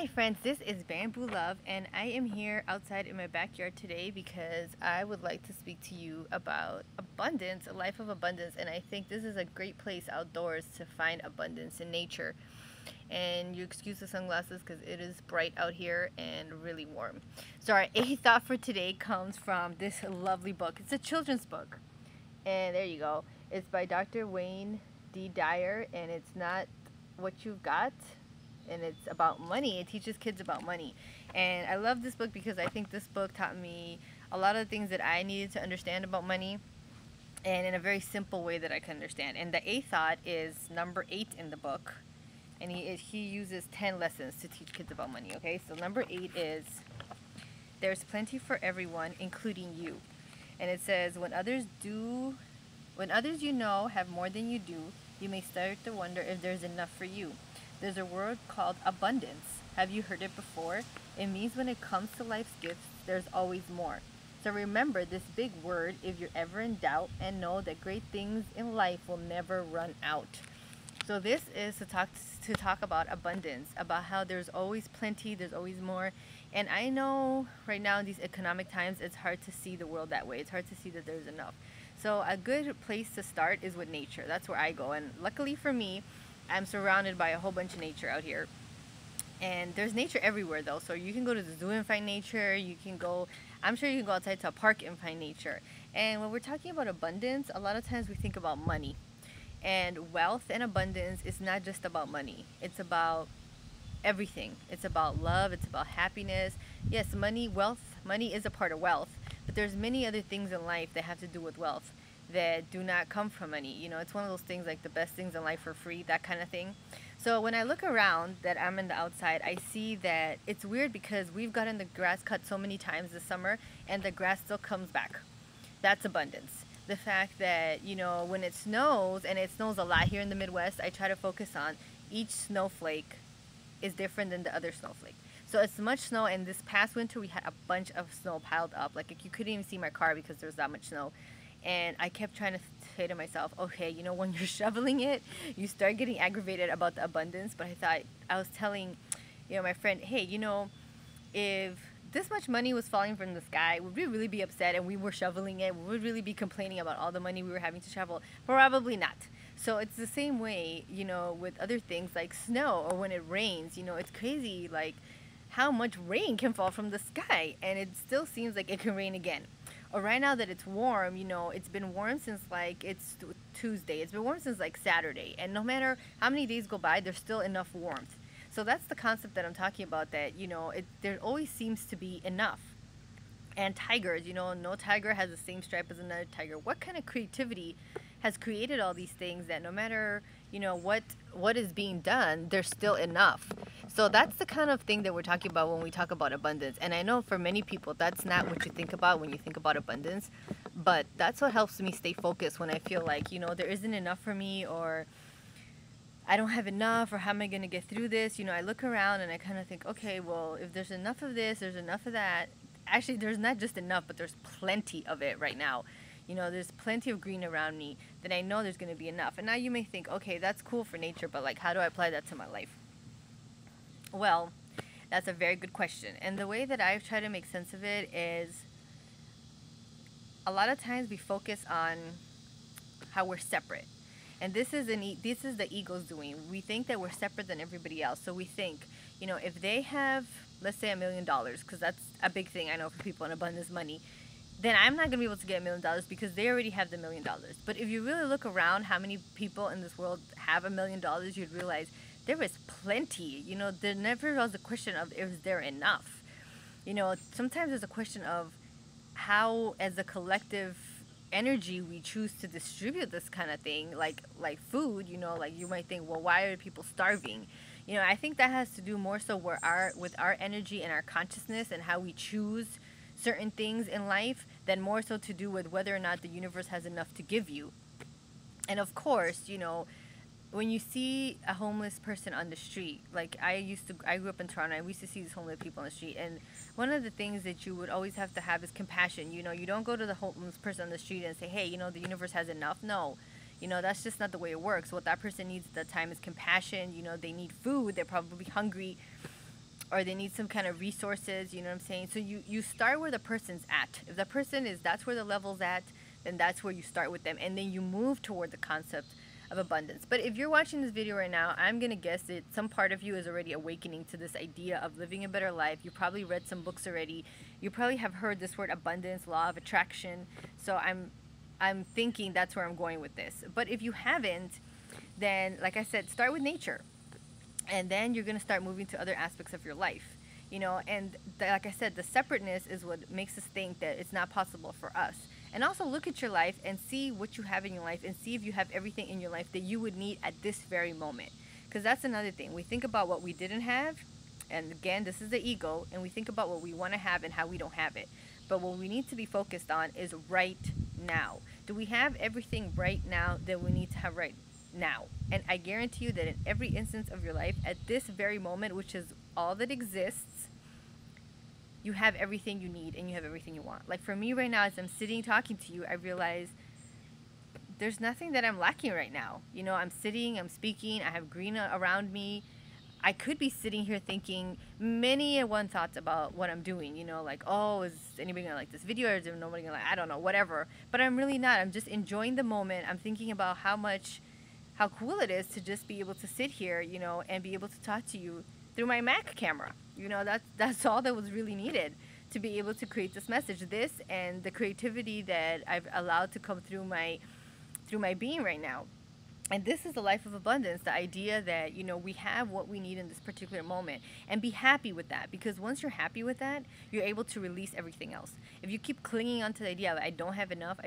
Hi friends, this is Bamboo Love and I am here outside in my backyard today because I would like to speak to you about abundance, a life of abundance, and I think this is a great place outdoors to find abundance in nature. And you excuse the sunglasses because it is bright out here and really warm. So our A thought for today comes from this lovely book. It's a children's book. And there you go. It's by Dr. Wayne D. Dyer and it's not what you've got, and it's about money. It teaches kids about money. And I love this book because I think this book taught me a lot of the things that I needed to understand about money and in a very simple way that I can understand. And the A thought is number 8 in the book. And he uses 10 lessons to teach kids about money, okay? So number 8 is there's plenty for everyone, including you. And it says when others you know have more than you do, you may start to wonder if there's enough for you. There's a word called abundance. Have you heard it before? It means when it comes to life's gifts, there's always more. So remember this big word if you're ever in doubt, and know that great things in life will never run out. So this is to talk about abundance, about how there's always plenty, there's always more. And I know right now in these economic times, it's hard to see the world that way. It's hard to see that there's enough. So a good place to start is with nature. That's where I go. And luckily for me, I'm surrounded by a whole bunch of nature out here. And there's nature everywhere though. So you can go to the zoo and find nature. I'm sure you can go outside to a park and find nature. And when we're talking about abundance, a lot of times we think about money. And wealth and abundance is not just about money. It's about everything. It's about love. It's about happiness. Yes, money is a part of wealth. But there's many other things in life that have to do with wealth that do not come from money. You know, it's one of those things like the best things in life are free, that kind of thing. So when I look around that I'm in the outside, I see that it's weird because we've gotten the grass cut so many times this summer and the grass still comes back. That's abundance. The fact that, you know, when it snows, and it snows a lot here in the Midwest, I try to focus on each snowflake is different than the other snowflake. So it's much snow, and this past winter we had a bunch of snow piled up. Like you couldn't even see my car because there was that much snow. And I kept trying to say to myself, okay, you know, when you're shoveling it, you start getting aggravated about the abundance. But I was telling, you know, my friend, hey, you know, if this much money was falling from the sky, would we really be upset and we were shoveling it? Would we really be complaining about all the money we were having to shovel? Probably not. So it's the same way, you know, with other things like snow or when it rains. You know, it's crazy, like, how much rain can fall from the sky, and it still seems like it can rain again. Or right now that it's warm, you know, it's been warm since like it's Tuesday. It's been warm since like Saturday, and no matter how many days go by, there's still enough warmth. So that's the concept that I'm talking about, that, you know, there always seems to be enough. And tigers, you know, no tiger has the same stripe as another tiger. What kind of creativity has created all these things that no matter, you know, what is being done, there's still enough. So that's the kind of thing that we're talking about when we talk about abundance. And I know for many people that's not what you think about when you think about abundance, but that's what helps me stay focused when I feel like, you know, there isn't enough for me, or I don't have enough, or how am I going to get through this? You know, I look around and I kind of think, okay, well, if there's enough of this, there's enough of that. Actually, there's not just enough, but there's plenty of it right now. You know, there's plenty of green around me, then I know there's going to be enough. And now you may think, okay, that's cool for nature, but like, how do I apply that to my life? Well, that's a very good question. And the way that I've tried to make sense of it is a lot of times we focus on how we're separate. And this is the ego's doing. We think that we're separate than everybody else. So we think, you know, if they have, let's say, $1 million, because that's a big thing I know for people in abundance money, then I'm not going to be able to get $1 million because they already have the $1 million. But if you really look around how many people in this world have $1 million, you'd realize there is plenty. You know, there never was a question of is there enough. You know, sometimes there's a question of how, as a collective energy, we choose to distribute this kind of thing, like food. You know, like you might think, well, why are people starving? You know, I think that has to do more so with our energy and our consciousness and how we choose certain things in life, than more so to do with whether or not the universe has enough to give you. And of course, you know, when you see a homeless person on the street, like I grew up in Toronto, and we used to see these homeless people on the street, and one of the things that you would always have to have is compassion. You know, you don't go to the homeless person on the street and say, hey, you know, the universe has enough. No, you know, that's just not the way it works. What that person needs at that time is compassion. You know, they need food, they're probably hungry, or they need some kind of resources, you know what I'm saying? So you start where the person's at. If the person is, that's where the level's at, then that's where you start with them, and then you move toward the concept of abundance. But if you're watching this video right now, I'm gonna guess that some part of you is already awakening to this idea of living a better life. You probably read some books already. You probably have heard this word abundance, law of attraction. So I'm thinking that's where I'm going with this. But if you haven't, then like I said, start with nature, and then you're gonna start moving to other aspects of your life. And like I said, the separateness is what makes us think that it's not possible for us. And also look at your life and see what you have in your life, and see if you have everything in your life that you would need at this very moment. Because that's another thing. We think about what we didn't have, and again, this is the ego, and we think about what we want to have and how we don't have it. But what we need to be focused on is right now. Do we have everything right now that we need to have right now? And I guarantee you that in every instance of your life, at this very moment, which is all that exists, you have everything you need and you have everything you want. Like for me right now, as I'm sitting talking to you, I realize there's nothing that I'm lacking right now. I'm sitting, I'm speaking, I have green around me. I could be sitting here thinking many and one thoughts about what I'm doing, like, oh, is anybody gonna like this video, or is nobody gonna I don't know, whatever. But I'm really not. I'm just enjoying the moment. I'm thinking about how cool it is to just be able to sit here, and be able to talk to you through my Mac camera. That's all that was really needed to be able to create this message. This and the creativity that I've allowed to come through my being right now. And this is the life of abundance, the idea that, we have what we need in this particular moment, and be happy with that. Because once you're happy with that, you're able to release everything else. If you keep clinging onto the idea of I don't have enough,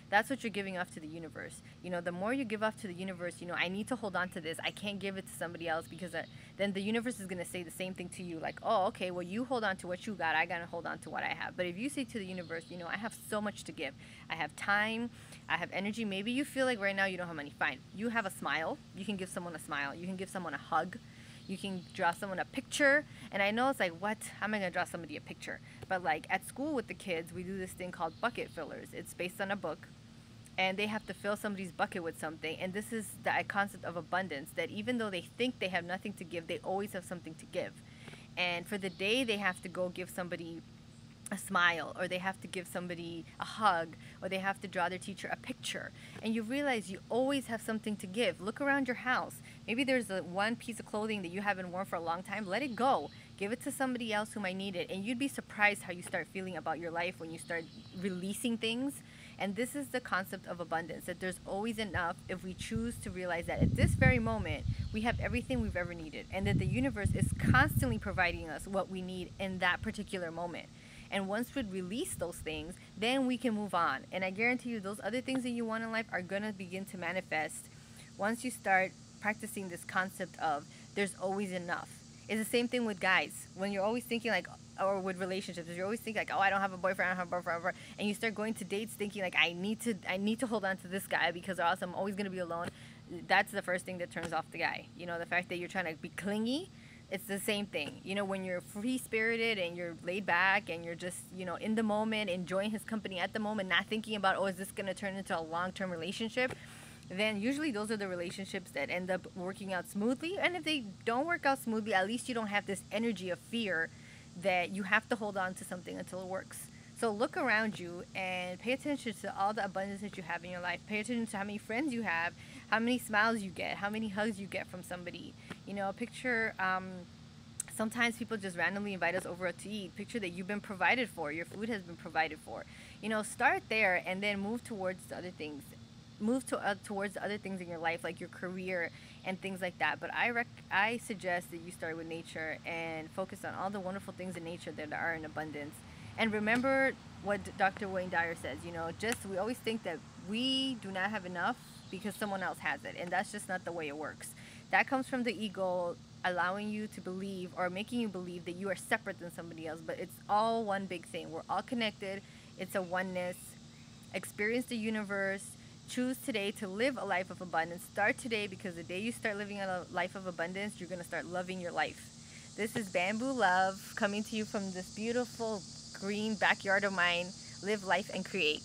that's what you're giving off to the universe. The more you give off to the universe, I need to hold on to this. I can't give it to somebody else, because then the universe is going to say the same thing to you. Like, oh, okay, well, you hold on to what you got. I got to hold on to what I have. But if you say to the universe, I have so much to give. I have time. I have energy. Maybe you feel like right now you don't have money. Fine. You have a smile. You can give someone a smile. You can give someone a hug. You can draw someone a picture. And I know it's like, what? How am I going to draw somebody a picture? But like at school with the kids, we do this thing called bucket fillers. It's based on a book. And they have to fill somebody's bucket with something. And this is the concept of abundance, that even though they think they have nothing to give, they always have something to give. And for the day they have to go give somebody a smile, or they have to give somebody a hug, or they have to draw their teacher a picture, and you realize you always have something to give. Look around your house. Maybe there's one piece of clothing that you haven't worn for a long time. Let it go. Give it to somebody else who might need it, and you'd be surprised how you start feeling about your life when you start releasing things. And this is the concept of abundance, that there's always enough if we choose to realize that at this very moment we have everything we've ever needed, and that the universe is constantly providing us what we need in that particular moment. And once we release those things, then we can move on. And I guarantee you those other things that you want in life are going to begin to manifest once you start practicing this concept of there's always enough. It's the same thing with guys. When you're always thinking like, or with relationships, you're always thinking like, oh, I don't have a boyfriend, I don't have a boyfriend, and you start going to dates thinking like, I need to hold on to this guy because or else I'm always going to be alone. That's the first thing that turns off the guy. The fact that you're trying to be clingy. It's the same thing. When you're free-spirited and you're laid back and you're just, in the moment, enjoying his company at the moment, not thinking about, oh, is this going to turn into a long-term relationship? Then usually those are the relationships that end up working out smoothly. And if they don't work out smoothly, at least you don't have this energy of fear that you have to hold on to something until it works. So look around you and pay attention to all the abundance that you have in your life. Pay attention to how many friends you have, how many smiles you get, how many hugs you get from somebody. Picture, sometimes people just randomly invite us over to eat. Picture that you've been provided for. Your food has been provided for. Start there and then move towards the other things. Towards the other things in your life, like your career and things like that. But I suggest that you start with nature and focus on all the wonderful things in nature that are in abundance. And remember what Dr. Wayne Dyer says, we always think that we do not have enough because someone else has it. And that's just not the way it works. That comes from the ego allowing you to believe, or making you believe, that you are separate than somebody else. But it's all one big thing. We're all connected. It's a oneness. Experience the universe. Choose today to live a life of abundance. Start today, because the day you start living a life of abundance, you're going to start loving your life. This is Bamboo Love coming to you from this beautiful green backyard of mine. Live life and create.